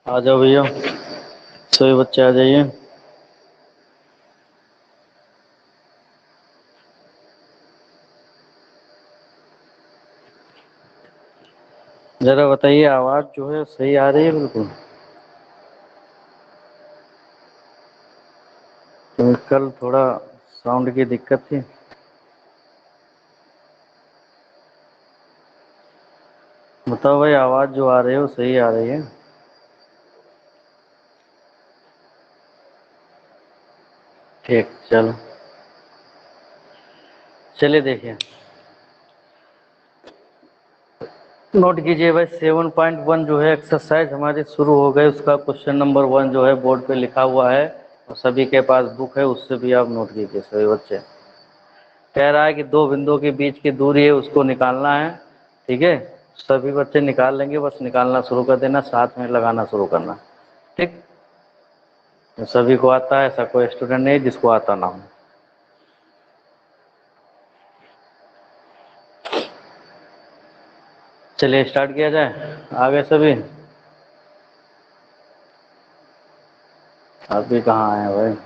आ जाओ भैया, सभी बच्चे आ जाइए। जरा बताइए, आवाज जो है सही आ रही है बिल्कुल? तो कल थोड़ा साउंड की दिक्कत थी। बताओ भाई, आवाज जो आ रही है वो सही आ रही है? ठीक, चलो चलिए देखिए, नोट कीजिए भाई। 7.1 जो है एक्सरसाइज हमारी शुरू हो गई। उसका क्वेश्चन नंबर 1 जो है बोर्ड पे लिखा हुआ है और सभी के पास बुक है, उससे भी आप नोट कीजिए सभी बच्चे। कह रहा है कि दो बिंदुओं के बीच की दूरी है, उसको निकालना है। ठीक है, सभी बच्चे निकाल लेंगे, बस निकालना शुरू कर देना, साथ में लगाना शुरू करना। ठीक, तो सभी को आता है, ऐसा कोई स्टूडेंट नहीं जिसको आता ना हो। चलिए स्टार्ट किया जाए। आगे सभी, अभी कहाँ आए भाई?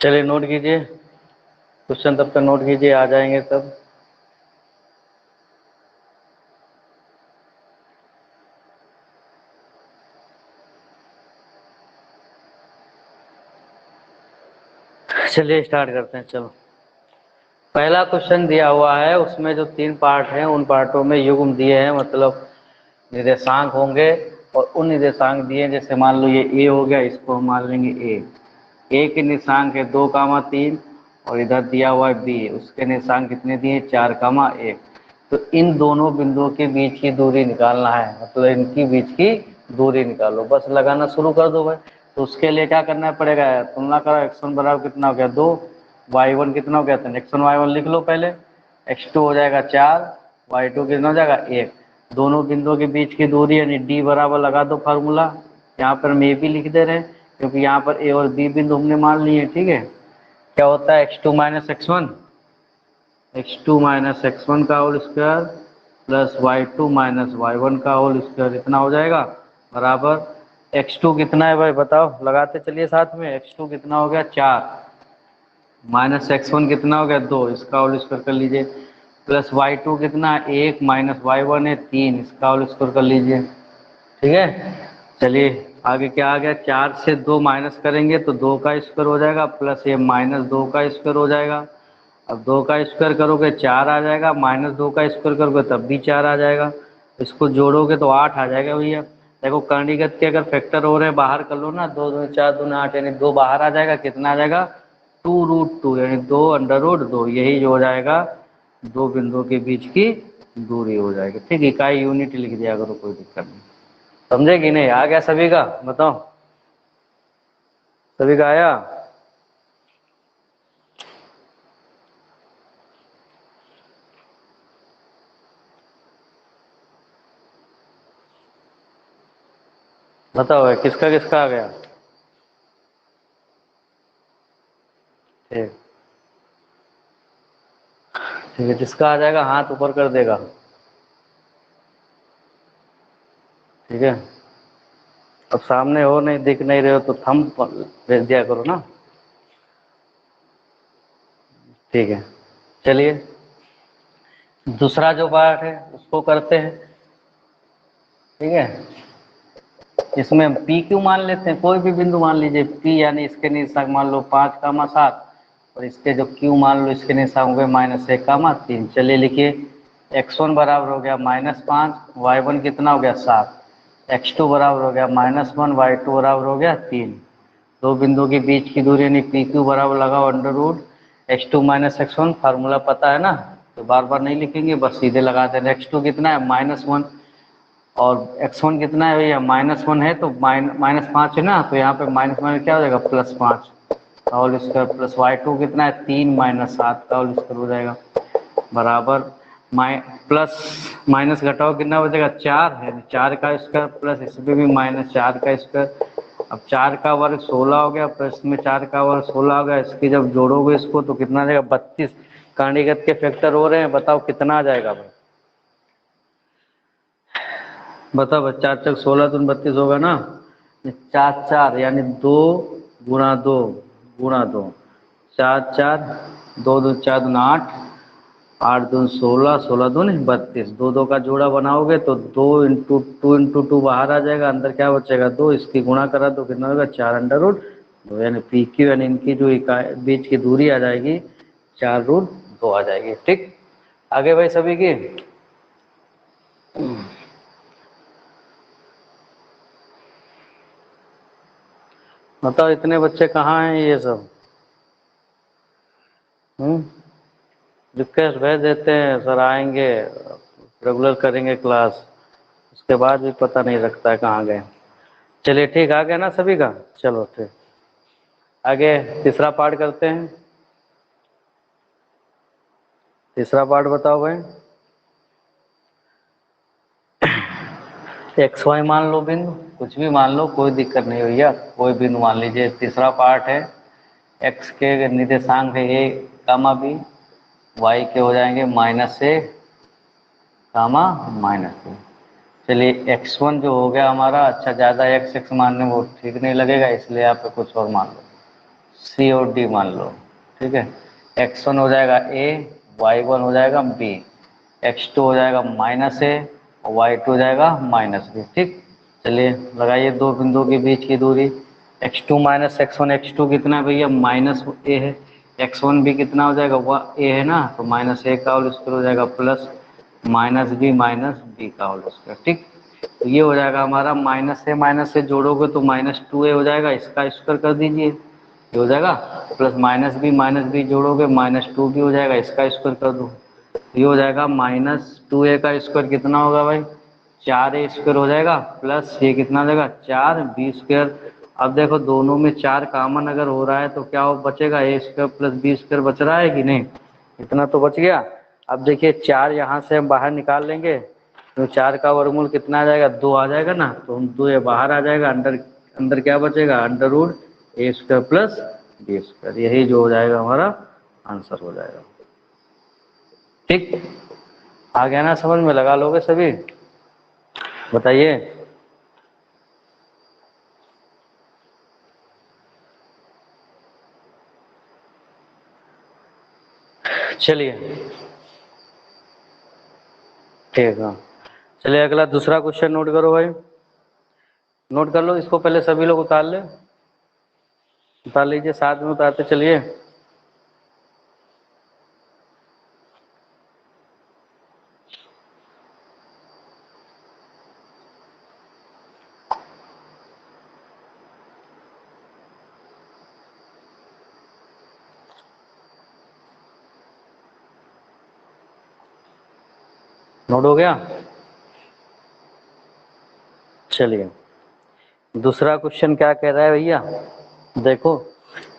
चलिए नोट कीजिए क्वेश्चन, तब तक नोट कीजिए, आ जाएंगे तब। चलिए स्टार्ट करते हैं। चलो, पहला क्वेश्चन दिया हुआ है, उसमें जो 3 पार्ट हैं उन पार्टों में युग्म दिए हैं, मतलब निर्देशांक होंगे। और उन निर्देशांक दिए, जैसे मान लो ये ए हो गया, इसको हम मान लेंगे ए के निर्देशांक है 2, 3, और इधर दिया हुआ है बी, उसके निर्देशांक कितने दिए 4, 1। तो इन दोनों बिंदुओं के बीच की दूरी निकालना है, मतलब इनकी बीच की दूरी निकालो, बस लगाना शुरू कर दो भाई। तो उसके लिए क्या करना पड़ेगा, तुलना करो। x1 बराबर कितना हो गया 2, y1 कितना हो गया, तो x1 y1 लिख लो पहले। x2 हो जाएगा 4, y2 कितना हो जाएगा 1। दोनों बिंदुओं के बीच की दूरी यानी d बराबर लगा दो फार्मूला। यहाँ पर हम ए भी लिख दे रहे हैं क्योंकि यहाँ पर ए और बी बिंदु हमने मान लिए। ठीक है, क्या होता है x2 माइनस एक्स वन का whole square plus y2 minus y1 का होल स्क्वायर, इतना हो जाएगा बराबर। x2 कितना है भाई बताओ, लगाते चलिए साथ में। x2 कितना हो गया 4, माइनस x1 कितना हो गया 2, इसका होल स्क्वायर कर लीजिए। प्लस y2 कितना 1, माइनस y1 है 3, इसका होल स्क्वायर कर लीजिए। ठीक है, चलिए आगे क्या आ गया, 4 से 2 माइनस करेंगे तो 2 का स्क्वायर हो जाएगा, प्लस ये माइनस 2 का स्क्वायर हो जाएगा। अब 2 का स्क्वायर करोगे 4 आ जाएगा, माइनस 2 का स्क्वायर करोगे तब भी 4 आ जाएगा। इसको जोड़ोगे तो 8 आ जाएगा भैया। देखो कर्णीगत के अगर फैक्टर हो रहे हैं बाहर कर लो ना, 2 2 4 2 8, यानी 2 बाहर आ जाएगा, कितना आ जाएगा 2√2, यानी 2√2। यही जो हो जाएगा दो बिंदुओं के बीच की दूरी हो जाएगी। ठीक, इकाई यूनिट लिख दिया करो, कोई दिक्कत नहीं। समझे कि नहीं? आ गया सभी का? बताओ, सभी का आया? बताओ किसका किसका आ गया? ठीक, ठीक है, जिसका आ जाएगा हाथ ऊपर कर देगा। ठीक है, अब सामने हो नहीं, दिख नहीं रहे हो तो थंब भेज दिया करो ना। ठीक है, चलिए दूसरा जो पार्ट है उसको करते हैं। ठीक है, इसमें हम पी क्यू मान लेते हैं, कोई भी बिंदु मान लीजिए पी, यानी इसके निर्देशांक मान लो 5, 7, और इसके जो क्यू मान लो इसके निर्देशांक हो गए -1, 3। चलिए लिखिए, x1 बराबर हो गया -5, y1 कितना हो गया 7, x2 बराबर हो गया -1, y2 बराबर हो गया 3। दो बिंदुओं के बीच की दूरी यानी पी क्यू बराबर लगाओ √x2 माइनस x1, फार्मूला पता है ना, तो बार बार नहीं लिखेंगे, बस सीधे लगा देना। x2 कितना है -1, और x1 कितना है भैया -1 है, तो -5 है ना, तो यहाँ पे माइनस माइनस क्या हो जाएगा +5 का होल स्क्वायर, प्लस y2 कितना है 3 माइनस 7 का होल स्क्वायर हो जाएगा बराबर। प्लस माइनस घटाओ कितना बचेगा 4 है, 4 का स्क्वायर, प्लस इसमें भी -4 का स्क्वायर, अब 4 का वर्ग 16 हो गया, प्लस में 4 का वर्ग 16 हो गया, इसकी जब जोड़ोगे इसको तो कितना आ जाएगा 32। कांडीगत के फैक्टर हो रहे हैं, बताओ कितना आ जाएगा भाई, बताओ भाई। 4 चक 16 तो 32 होगा ना, 4 4 यानी 2 गुणा 2 गुणा 2, 4 4 2 2 4 दूनी 8, 8 दूनी 16, 16 दूनी 32, 2 2 का जोड़ा बनाओगे तो 2 इंटू 2 बाहर आ जाएगा, अंदर क्या बचेगा 2, इसकी गुणा करा तो कितना होगा 4√2, यानी पी क्यू यानी इनकी जो इकाई बीच की दूरी आ जाएगी 4√2 आ जाएगी। ठीक, आगे भाई सभी की। बताओ इतने बच्चे कहाँ हैं ये सब? रिक्वेस्ट भेज देते हैं सर आएंगे, रेगुलर करेंगे क्लास, उसके बाद भी पता नहीं रखता है कहाँ गए। चलिए ठीक, आ गया ना सभी का, चलो ठीक, आगे तीसरा पार्ट करते हैं। तीसरा पार्ट बताओ भाई। एक्स वाई मान लो बिंदु, कुछ भी मान लो, कोई दिक्कत नहीं भैया, कोई बिंदु मान लीजिए। तीसरा पार्ट है, एक्स के निर्देशांक है ए कामा बी, वाई के हो जाएंगे -a कामा -b। चलिए x1 जो हो गया हमारा, अच्छा ज़्यादा x x मानने में वो ठीक नहीं लगेगा, इसलिए आप कुछ और मान लो, c और d मान लो। ठीक है, x1 हो जाएगा a, y1 हो जाएगा b, x2 हो जाएगा -a और y2 हो जाएगा -b। ठीक, चलिए लगाइए दो बिंदुओं के बीच की दूरी, x2 - x1, x2 कितना है भैया -a है, x1 भी कितना हो जाएगा वह a है ना, तो -a का होल स्क्वायर हो जाएगा प्लस -b का होल स्क्वायर। ठीक, तो ये हो जाएगा हमारा -a जोड़ोगे तो -2a हो जाएगा, इसका स्क्वायर कर दीजिए, ये हो जाएगा प्लस -b जोड़ोगे -2b हो जाएगा, इसका स्क्वायर कर दो, ये हो जाएगा -2a का स्क्वायर कितना होगा भाई 4a स्क्वायर हो जाएगा, प्लस ये कितना हो जाएगा 4b स्क्वायर। अब देखो दोनों में 4 कॉमन अगर हो रहा है तो क्या हो बचेगा, a square plus b square बच रहा है कि नहीं, इतना तो बच गया। अब देखिए 4 यहाँ से हम बाहर निकाल लेंगे तो 4 का वर्गमूल कितना आ जाएगा 2 आ जाएगा ना, तो हम 2 ये बाहर आ जाएगा, अंदर अंदर क्या बचेगा √a square plus b square, यही जो हो जाएगा हमारा आंसर हो जाएगा। ठीक, आ गया ना समझ में, लगा लोगे सभी, बताइए। चलिए ठीक है, चलिए अगला दूसरा क्वेश्चन नोट करो भाई, नोट कर लो इसको, पहले सभी लोग उतार ले, उतार लीजिए, साथ में उतारते चलिए। नोट हो गया, चलिए दूसरा क्वेश्चन क्या कह रहा है भैया, देखो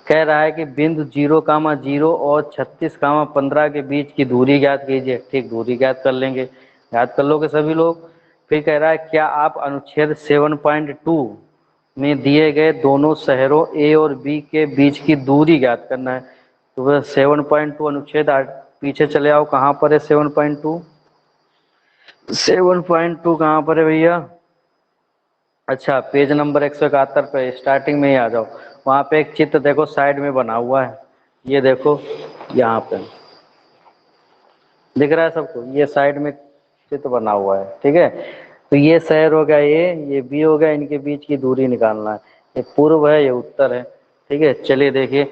कह रहा है कि बिंदु 0,0 और 36,15 के बीच की दूरी ज्ञात कीजिए। ठीक, दूरी ज्ञात कर लेंगे, याद कर लोगे सभी लोग। फिर कह रहा है क्या आप अनुच्छेद 7.2 में दिए गए दोनों शहरों ए और बी के बीच की दूरी ज्ञात करना है। तो वह 7.2 अनुच्छेद, पीछे चले आओ, कहाँ पर है 7.2, 7.2 कहाँ पर है भैया, अच्छा पेज नंबर 171 पे स्टार्टिंग में ही आ जाओ, वहाँ पे एक चित्र देखो साइड में बना हुआ है, ये देखो यहाँ पे दिख रहा है सबको, ये साइड में चित्र बना हुआ है। ठीक है, तो ये शहर हो गया ये बी हो गया, इनके बीच की दूरी निकालना है, ये पूर्व है ये उत्तर है। ठीक है, चलिए देखिए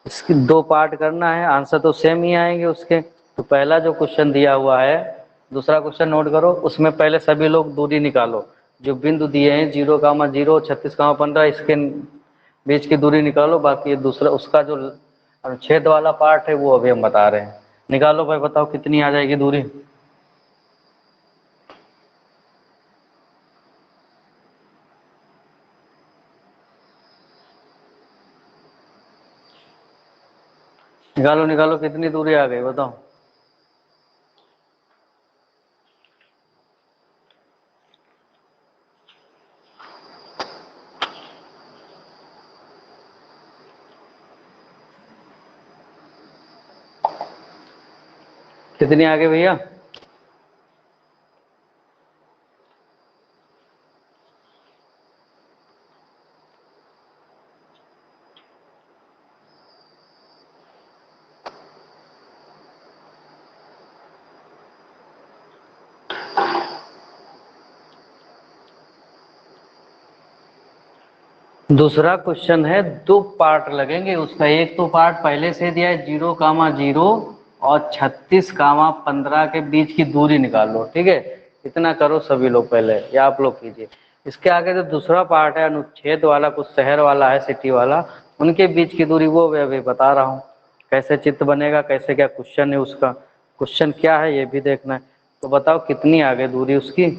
इसकी दो पार्ट करना है, आंसर तो सेम ही आएंगे उसके। तो पहला जो क्वेश्चन दिया हुआ है, दूसरा क्वेश्चन नोट करो, उसमें पहले सभी लोग दूरी निकालो, जो बिंदु दिए हैं 0,0 36,15 इसके बीच की दूरी निकालो, बाकी दूसरा उसका जो अनुच्छेद वाला पार्ट है वो अभी हम बता रहे हैं। निकालो भाई, बताओ कितनी आ जाएगी दूरी। निकालो निकालो, कितनी दूरी आ गई बताओ। कितनी आगे भैया? दूसरा क्वेश्चन है, दो पार्ट लगेंगे उसका। एक तो पार्ट पहले से दिया है 0,0 और 36,15 के बीच की दूरी निकाल लो। ठीक है, इतना करो सभी लोग पहले, या आप लोग कीजिए। इसके आगे जो दूसरा पार्ट है अनुच्छेद वाला, कुछ शहर वाला है, सिटी वाला, उनके बीच की दूरी वो मैं अभी बता रहा हूँ। कैसे चित्र बनेगा, कैसे क्या क्वेश्चन है उसका, क्वेश्चन क्या है ये भी देखना है। तो बताओ कितनी आगे दूरी उसकी?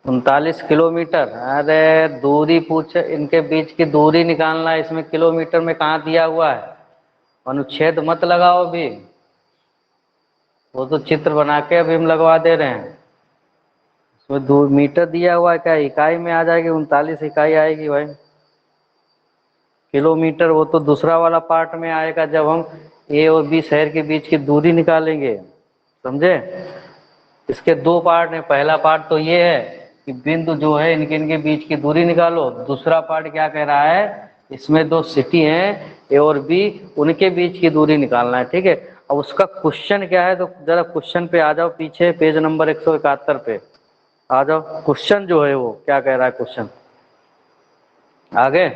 39 किलोमीटर। अरे दूरी पूछ, इनके बीच की दूरी निकालना है, इसमें किलोमीटर में कहाँ दिया हुआ है? अनुच्छेद मत लगाओ अभी, वो तो चित्र बना के अभी हम लगवा दे रहे हैं। इसमें दूर मीटर दिया हुआ है, क्या इकाई में आ जाएगी? 39 इकाई आएगी भाई। किलोमीटर वो तो दूसरा वाला पार्ट में आएगा, जब हम ए और बी शहर के बीच की दूरी निकालेंगे, समझे? इसके दो पार्ट हैं। पहला पार्ट तो ये है कि बिंदु जो है इनके इनके बीच की दूरी निकालो। दूसरा पार्ट क्या कह रहा है, इसमें दो सिटी हैं ए और बी, उनके बीच की दूरी निकालना है। ठीक है, अब उसका क्वेश्चन क्या है, तो जरा क्वेश्चन पे आ जाओ, पीछे पेज नंबर 171 पे आ जाओ। क्वेश्चन जो है वो क्या कह रहा है, क्वेश्चन आगे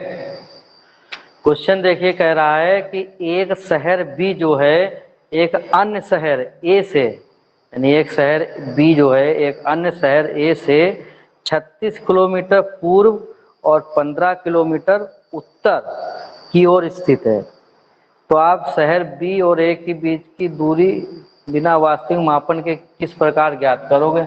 क्वेश्चन देखिए, कह रहा है कि एक शहर बी जो है एक अन्य शहर ए से, यानी एक शहर बी जो है एक अन्य शहर ए से 36 किलोमीटर पूर्व और 15 किलोमीटर उत्तर की ओर स्थित है। तो आप शहर बी और ए के बीच की दूरी बिना वास्तविक मापन के किस प्रकार ज्ञात करोगे?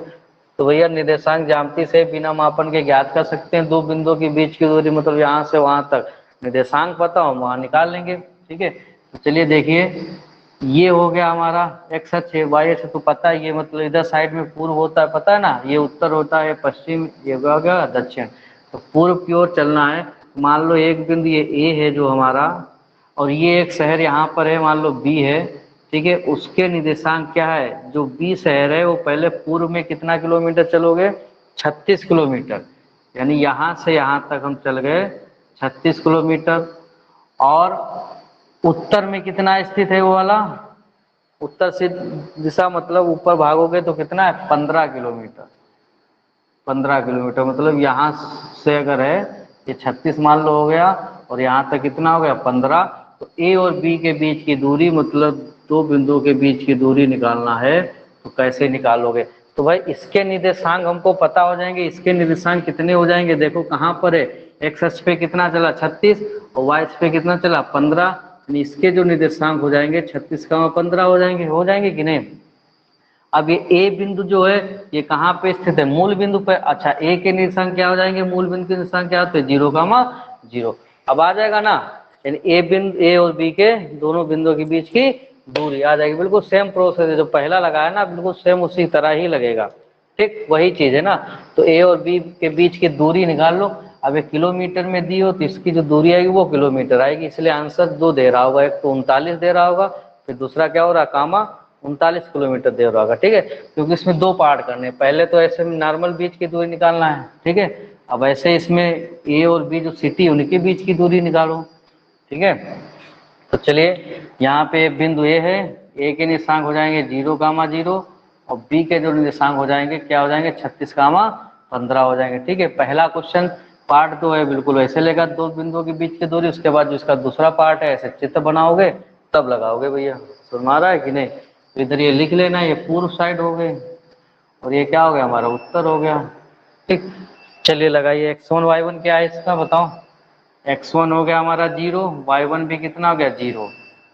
तो भैया निर्देशांक ज्यामिति से बिना मापन के ज्ञात कर सकते हैं। दो बिंदुओं के बीच की दूरी, मतलब यहाँ से वहां तक निर्देशांक पता हो वहां निकाल लेंगे। ठीक है, तो चलिए देखिए, ये हो गया हमारा एक्स अक्ष है, वाई अक्ष तो पता है, ये मतलब इधर साइड में पूर्व होता है, पता है ना, ये उत्तर होता है, पश्चिम ये हो गया दक्षिण। तो पूर्व की ओर चलना है। मान लो एक बिंदु ये ए है जो हमारा, और ये एक शहर यहाँ पर है, मान लो बी है। ठीक है, उसके निर्देशांक क्या है, जो बी शहर है वो पहले पूर्व में कितना किलोमीटर चलोगे? 36 किलोमीटर, यानी यहाँ से यहाँ तक हम चल गए 36 किलोमीटर। और उत्तर में कितना स्थित है वो वाला? उत्तर से दिशा मतलब ऊपर भागोगे तो कितना है? 15 किलोमीटर। 15 किलोमीटर मतलब यहाँ से अगर है ये 36 मान लो हो गया, और यहाँ तक कितना हो गया? 15। तो ए और बी के बीच की दूरी, मतलब दो बिंदुओं के बीच की दूरी निकालना है, तो कैसे निकालोगे? तो भाई इसके निर्देशांक हमको पता हो जाएंगे। इसके निर्देशांक कितने हो जाएंगे? देखो कहाँ पर है, एक्स अक्ष पे कितना चला? 36, और वाई अक्ष पे कितना चला? 15। इसके जो निर्देशांक हो जाएंगे 36 का 15 हो जाएंगे कि नहीं? अब ये ए बिंदु जो है ये कहाँ पे स्थित है? मूल बिंदु पे। अच्छा, ए के निर्देशांक क्या हो जाएंगे? मूल बिंदु के निर्देशांक क्या होते हैं? 0,0। अब आ जाएगा ना, यानी ए बिंदु, ए और बी के दोनों बिंदुओं के बीच की दूरी आ जाएगी। बिल्कुल सेम प्रोसेस है, जो पहला लगाया ना बिल्कुल सेम उसी तरह ही लगेगा। ठीक वही चीज है ना। तो ए और बी के बीच की दूरी निकाल लो। अब ये किलोमीटर में दी हो तो इसकी जो दूरी आएगी वो किलोमीटर आएगी, इसलिए आंसर दो दे रहा होगा। एक तो 39 दे रहा होगा, फिर दूसरा क्या हो रहा है, कामा 39 किलोमीटर दे रहा होगा। ठीक है, क्योंकि इसमें दो पार्ट करने हैं। पहले तो ऐसे नॉर्मल बीच की दूरी निकालना है। ठीक है, अब ऐसे इसमें ए और बी जो सिटी उनके बीच की दूरी निकालो। ठीक है, तो चलिए यहाँ पे बिंदु ए है, ए के निर्देशांक हो जाएंगे 0,0, और बी के जो निर्देशांक हो जाएंगे क्या हो जाएंगे? 36,15 हो जाएंगे। ठीक है, पहला क्वेश्चन पार्ट तो है बिल्कुल वैसे लेगा, दो बिंदुओं के बीच की दूरी। उसके बाद जो इसका दूसरा पार्ट है ऐसे चित्र बनाओगे तब लगाओगे। भैया सुन मारा है कि नहीं? तो इधर ये लिख लेना, ये पूर्व साइड हो गए, और ये क्या हो गया हमारा? उत्तर हो गया। ठीक, चलिए लगाइए। x1 y1 क्या है इसका बताओ? x1 हो गया हमारा 0, y1 भी कितना हो गया? 0,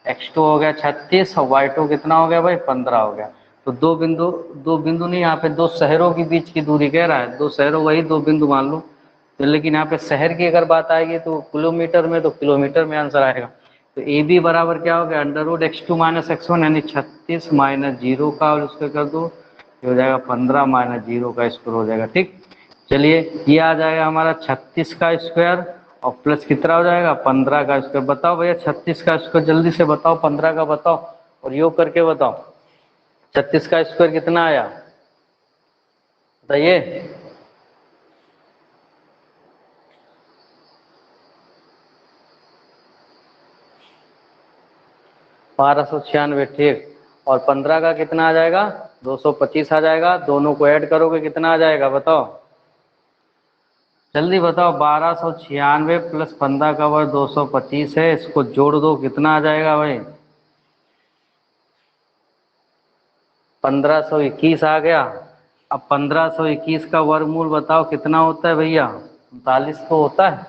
x2 हो गया 36, और y2 कितना हो गया भाई? 15 हो गया। तो दो बिंदु नहीं, यहाँ पे दो शहरों के बीच की दूरी कह रहा है। दो शहरों वही दो बिंदु मान लो। तो लेकिन यहाँ पे शहर की अगर बात आएगी तो किलोमीटर में, तो किलोमीटर में आंसर आएगा। तो ए बी बराबर क्या हो गया? √x2 - x1, यानी 36 - 0 का और स्क्वायर कर दो, ये हो जाएगा 15 - 0 का स्क्वायर हो जाएगा। ठीक, चलिए ये आ जाएगा हमारा 36 का स्क्वायर, और प्लस कितना हो जाएगा? 15 का स्क्वायर। बताओ भैया 36 का स्क्वायर जल्दी से बताओ, 15 का बताओ, और योग करके बताओ 36 का स्क्वायर कितना आया बताइए। 1296, ठीक। और 15 का कितना आ जाएगा 225 आ जाएगा। दोनों को ऐड करोगे कितना आ जाएगा बताओ, जल्दी बताओ। 1296 प्लस 15 का वर्ग 225 है, इसको जोड़ दो कितना आ जाएगा भाई 1521 आ गया। अब 1521 का वर्गमूल बताओ कितना होता है भैया 39 तो होता है।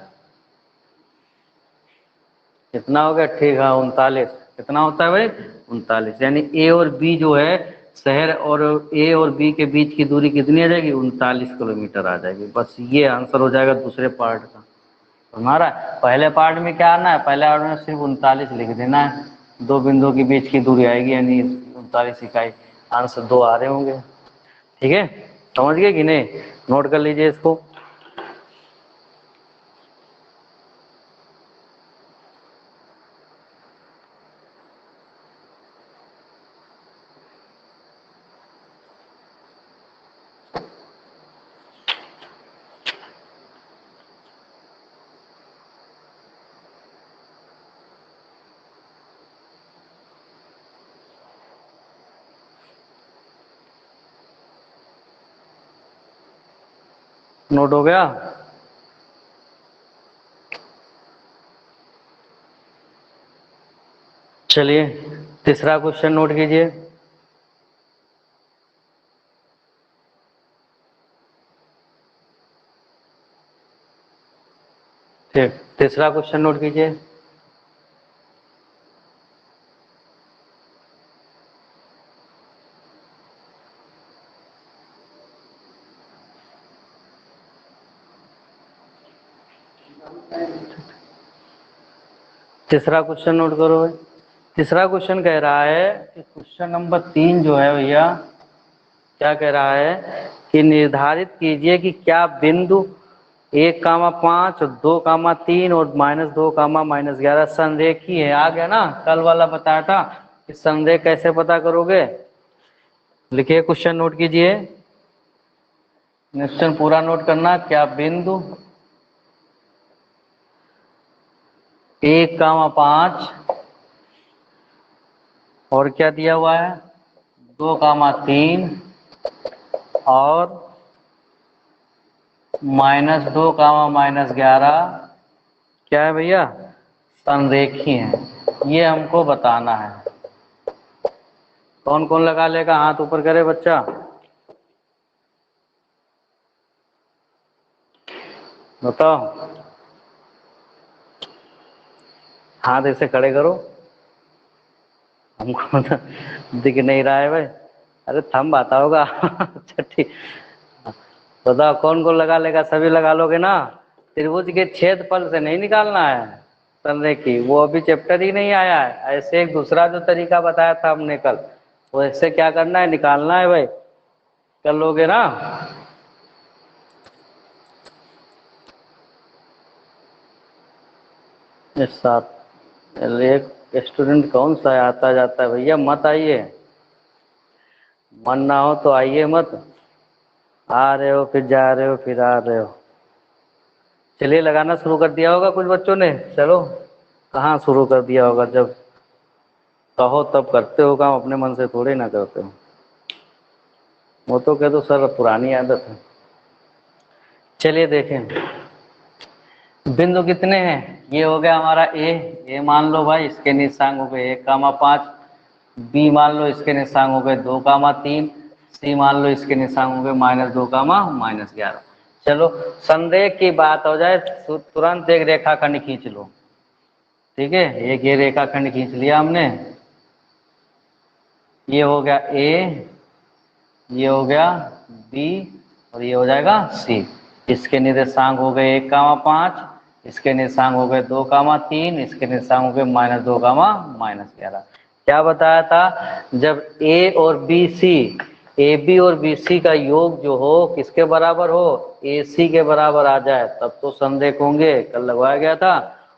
कितना हो गया, ठीक है 39। कितना होता है भाई 39, यानी ए और बी जो है शहर और ए और बी के बीच की दूरी कितनी आ जाएगी 39 किलोमीटर आ जाएगी। बस ये आंसर हो जाएगा दूसरे पार्ट का। हमारा पहले पार्ट में क्या आना है, पहले पार्ट में सिर्फ 39 लिख देना है, दो बिंदुओं के बीच की दूरी आएगी यानी 39 इकाई। आंसर 2 आ रहे होंगे, ठीक है। समझ गए कि नहीं, नोट कर लीजिए इसको। नोट हो गया। चलिए तीसरा क्वेश्चन नोट कीजिए। ठीक, तीसरा क्वेश्चन नोट कीजिए। तीसरा क्वेश्चन नोट करो भाई। तीसरा क्वेश्चन कह रहा है कि क्वेश्चन नंबर 3 जो है भैया क्या कह रहा है कि निर्धारित कीजिए कि क्या बिंदु 1,5 2,3 और -2, -11 संरेखी है। आ गया ना, कल वाला बताया था कि संरेख कैसे पता करोगे। लिखिए क्वेश्चन नोट कीजिए, क्वेश्चन पूरा नोट करना। क्या बिंदु 1,5 और क्या दिया हुआ है 2,3 और -2, -11 क्या है भैया संरेखी है, ये हमको बताना है। कौन कौन लगा लेगा, हाथ ऊपर करे बच्चा। बताओ, हाथ ऐसे खड़े करो, हमको तो दिख नहीं रहा है भाई। अरे थंब आता होगा अच्छा ठीक, बताओ कौन कौन लगा लेगा। सभी लगा लोगे ना। त्रिभुज के क्षेत्रफल से नहीं निकालना है संरेखी, वो अभी चैप्टर ही नहीं आया है। ऐसे एक दूसरा जो तरीका बताया था हमने कल, वो ऐसे क्या करना है निकालना है भाई, कर लोगे ना। इस साथ एक स्टूडेंट कौन सा आता जाता है भैया, मत आइए, मन ना हो तो आइए मत। आ रहे हो फिर जा रहे हो फिर आ रहे हो। चलिए लगाना शुरू कर दिया होगा कुछ बच्चों ने। चलो कहाँ शुरू कर दिया होगा, जब कहो तब करते हो काम, अपने मन से थोड़े ना करते हो। वो तो कह दो सर पुरानी आदत है। चलिए देखें, बिंदु कितने हैं, ये हो गया हमारा ए मान लो भाई, इसके निशांक हो गए 1,5, बी मान लो इसके निशांक हो गए 2,3, सी मान लो इसके निशांक हो गए -2, -11। चलो संरेख की बात हो जाए तो तुरंत एक रेखाखंड खींच लो, ठीक है। एक ये रेखाखंड खींच लिया हमने, ये हो गया ए, ये हो गया बी और ये हो जाएगा सी। इसके निर्देशांक हो गए 1,5, इसके निर्देशांक हो गए 2,3, इसके निर्देशांक हो गए -2, -11। क्या बताया था, जब ए और बी सी, ए बी और बी सी का योग जो हो किसके बराबर हो, ए सी के बराबर आ जाए तब तो संरेख होंगे, कल लगवाया गया था।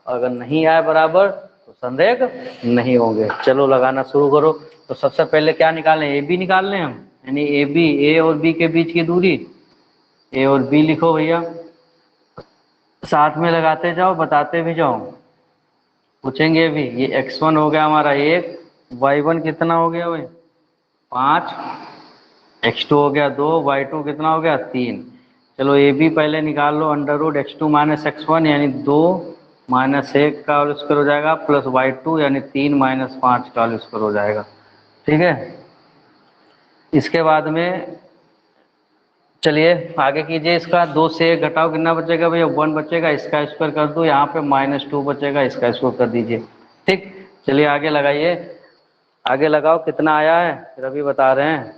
और अगर नहीं आए बराबर तो संरेख नहीं होंगे। चलो लगाना शुरू करो। तो सबसे पहले क्या निकालें, ए बी निकाल लें हम, यानी ए बी, ए और बी के बीच की दूरी, ए और बी लिखो भैया, साथ में लगाते जाओ बताते भी जाओ, पूछेंगे भी। ये x1 हो गया हमारा 1, y1 कितना हो गया भाई 5, x2 हो गया 2, y2 कितना हो गया 3। चलो ए बी पहले निकाल लो, under root x2 minus x1 यानी 2 माइनस 1 का होल स्क्वायर हो जाएगा, प्लस y2 यानी 3 माइनस 5 का होल स्क्वायर हो जाएगा। ठीक है, इसके बाद में चलिए आगे कीजिए, इसका 2 से 1 घटाओ कितना बचेगा भैया 1 बचेगा, इसका स्क्वायर कर दो, यहाँ पे -2 बचेगा, इसका स्क्वायर कर दीजिए। ठीक, चलिए आगे लगाइए, आगे लगाओ कितना आया है फिर अभी बता रहे हैं।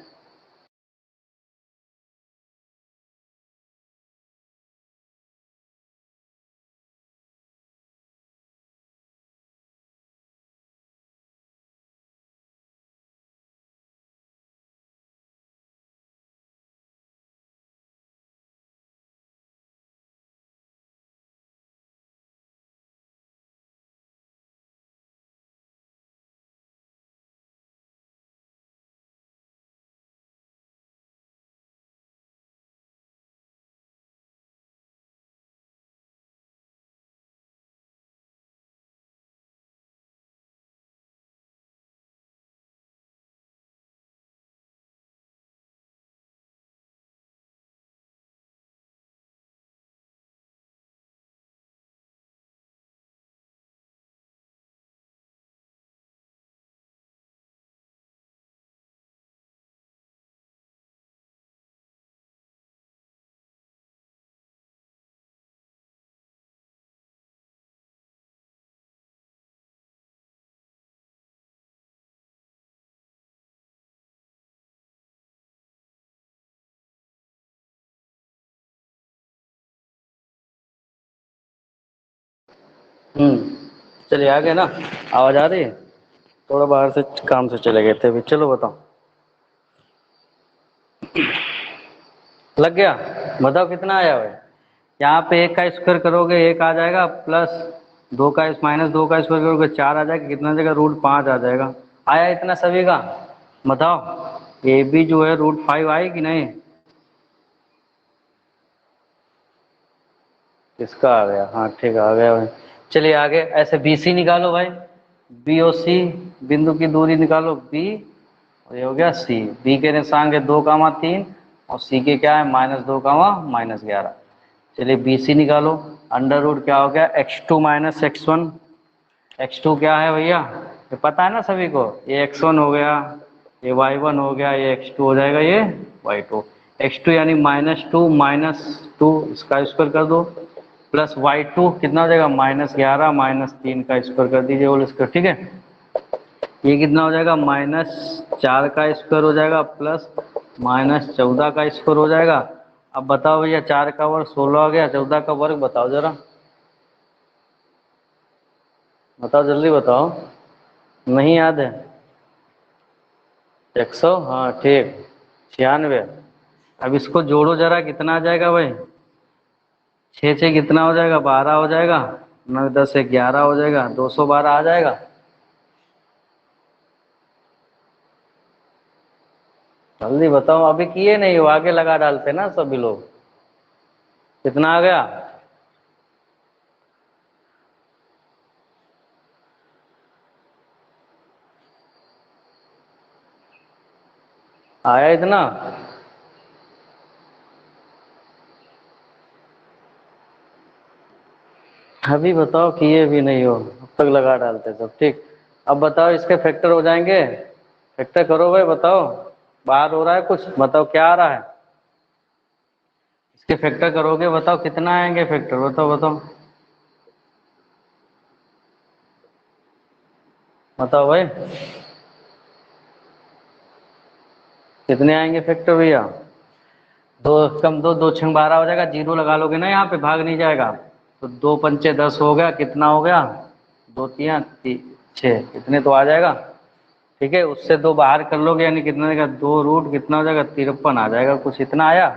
चलिए आ गए ना, आवाज आ रही है, थोड़ा बाहर से काम से चले गए थे अभी। चलो बताओ, लग गया, बताओ कितना आया भाई। यहाँ पे 1 का स्क्वायर करोगे 1 आ जाएगा, प्लस 2 का -2 का स्क्वायर करोगे 4 आ जाएगा, कितना आ जाएगा √5 आ जाएगा। आया इतना सभी का, बताओ ए बी जो है √5 आए कि नहीं, किसका आ गया, हाँ ठीक आ गया भाई। चलिए आगे, ऐसे बी सी निकालो भाई, बी और सी बिंदु की दूरी निकालो, बी और ये हो गया सी, बी के निशान के 2, 3 और सी के क्या है -2, -11। चलिए बी सी निकालो, अंडर रूट क्या हो गया x2 माइनस x1, x2 क्या है भैया ये पता है ना सभी को, ये x1 हो गया, ये y1 हो गया, ये x2 हो जाएगा, ये y2, x2 यानी -2 इसका स्क्वायर कर दो, प्लस y2 कितना हो जाएगा -11 -3 का स्क्वायर कर दीजिए होल स्क्वायर। ठीक है, ये कितना हो जाएगा -4 का स्क्वायर हो जाएगा, प्लस -14 का स्क्वायर हो जाएगा। अब बताओ भैया 4 का वर्ग 16 हो गया, 14 का वर्ग बताओ जरा, बताओ जल्दी बताओ, नहीं याद है 100, हाँ ठीक 96। अब इसको जोड़ो जरा, कितना आ जाएगा भाई, 6 से कितना हो जाएगा 12 हो जाएगा, 9 10 से 11 हो जाएगा, 212 आ जाएगा। जल्दी बताओ, अभी किए नहीं हो, आगे लगा डालते ना सभी लोग। कितना आ गया, आया इतना, अभी बताओ किए भी नहीं हो, अब तक लगा डालते सब। ठीक, अब बताओ इसके फैक्टर हो जाएंगे, फैक्टर करो भाई, बताओ बाहर हो रहा है कुछ, बताओ क्या आ रहा है, इसके फैक्टर करोगे बताओ कितना आएंगे फैक्टर, बताओ बताओ बताओ भाई, कितने आएंगे फैक्टर भैया, दो कम दो, 2 6 12 हो जाएगा, जीरो लगा लोगे ना यहाँ पे, भाग नहीं जाएगा, तो 2 5 10 हो गया, कितना हो गया 2 3 6, इतने तो आ जाएगा। ठीक है, उससे 2 बाहर कर लोगे यानी कितना देगा, 2 रूट कितना हो जाएगा 53 आ जाएगा, कुछ इतना आया,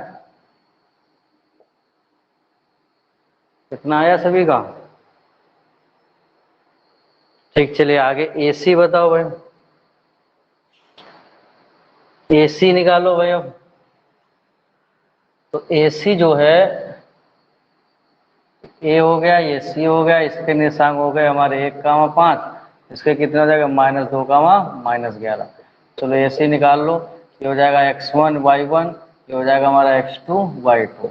कितना आया सभी का। ठीक, चलिए आगे ए सी बताओ भाई, AC निकालो भाई अब। तो AC जो है A हो गया, ये C हो गया, इसके निशांक हो गए हमारे 1,5, इसके कितना हो जाएगा -2, -11। चलो AC निकाल लो। ये हो जाएगा x1 y1, ये हो जाएगा हमारा x2 y2।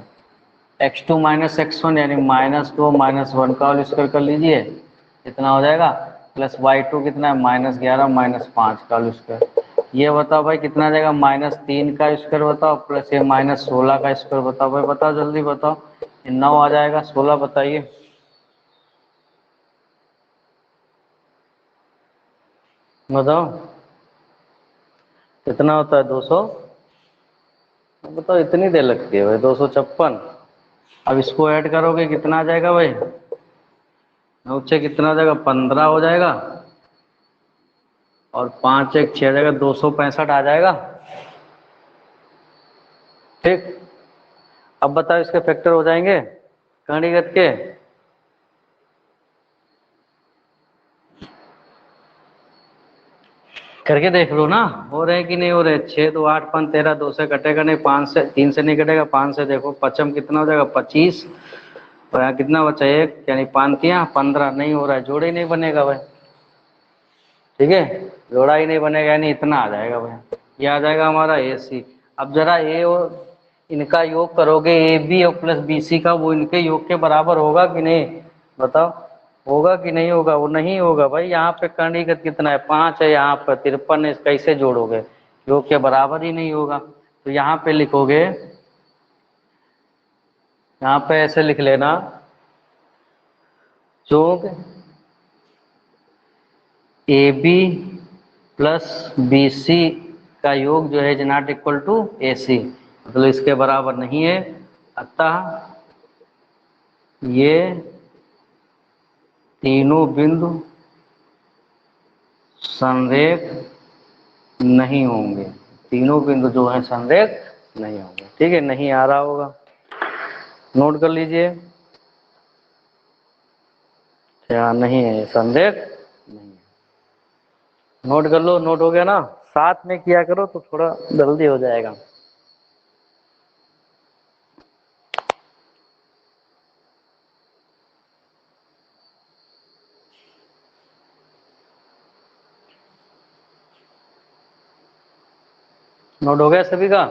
x2 minus x1 यानी -2 -1 का होल स्क्वायर कर लीजिए, इतना हो जाएगा। प्लस y2 कितना है -11 -5 का होल स्क्वायर। ये बताओ भाई कितना आ जाएगा, -3 का स्क्वायर बताओ, प्लस ये -16 का स्क्वायर बताओ भाई, बताओ जल्दी बताओ। 9 आ जाएगा, 16 बताइए। बताओ कितना होता है, 200। बताओ इतनी देर लगती है भाई, 256। अब इसको ऐड करोगे कितना आ जाएगा भाई, 9 से कितना हो जाएगा, 15 हो जाएगा, और 5 1 6 जाएगा, 265 आ जाएगा। ठीक, अब बताओ इसके फैक्टर हो जाएंगे कणीगत के। करके देख लो ना, हो रहे कि नहीं हो रहे। 6 2 8 5 13, 2 से कटेगा नहीं, 5 से 3 से नहीं कटेगा, 5 से देखो पचम कितना हो जाएगा 25, और यहाँ कितना बचा 1, यानी 5 तियां 15, नहीं हो रहा है, जोड़े ही नहीं बनेगा भाई। ठीक है, जोड़ा ही नहीं बनेगा, यानी इतना आ जाएगा भाई, ये आ जाएगा हमारा AC। अब जरा ए और इनका योग करोगे, AB और प्लस BC का, वो इनके योग के बराबर होगा कि नहीं, बताओ होगा कि नहीं होगा। वो नहीं होगा भाई, यहाँ पे कणीगत कितना है 5 है, यहाँ पर 53 है, कैसे जोड़ोगे, योग के बराबर ही नहीं होगा। तो यहाँ पे लिखोगे, यहाँ पे ऐसे लिख लेना, योग AB प्लस BC का योग जो है नॉट इक्वल टू AC, मतलब इसके बराबर नहीं है। अतः ये तीनों बिंदु संरेख नहीं होंगे, तीनों बिंदु जो है संरेख नहीं होंगे। ठीक है, नहीं आ रहा होगा, नोट कर लीजिए, क्या नहीं है, संरेख नहीं है। नोट कर लो, नोट हो गया ना, साथ में किया करो तो थोड़ा जल्दी हो जाएगा। नोट हो गया सभी का।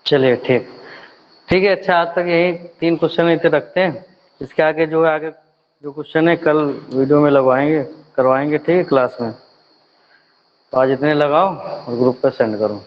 चलिए ठीक, ठीक है। अच्छा, आज तक यही 3 क्वेश्चन इतने रखते हैं, इसके आगे जो है, आगे जो क्वेश्चन है कल वीडियो में लगवाएंगे, करवाएंगे। ठीक है, क्लास में। तो आज इतने लगाओ और ग्रुप पर सेंड करो।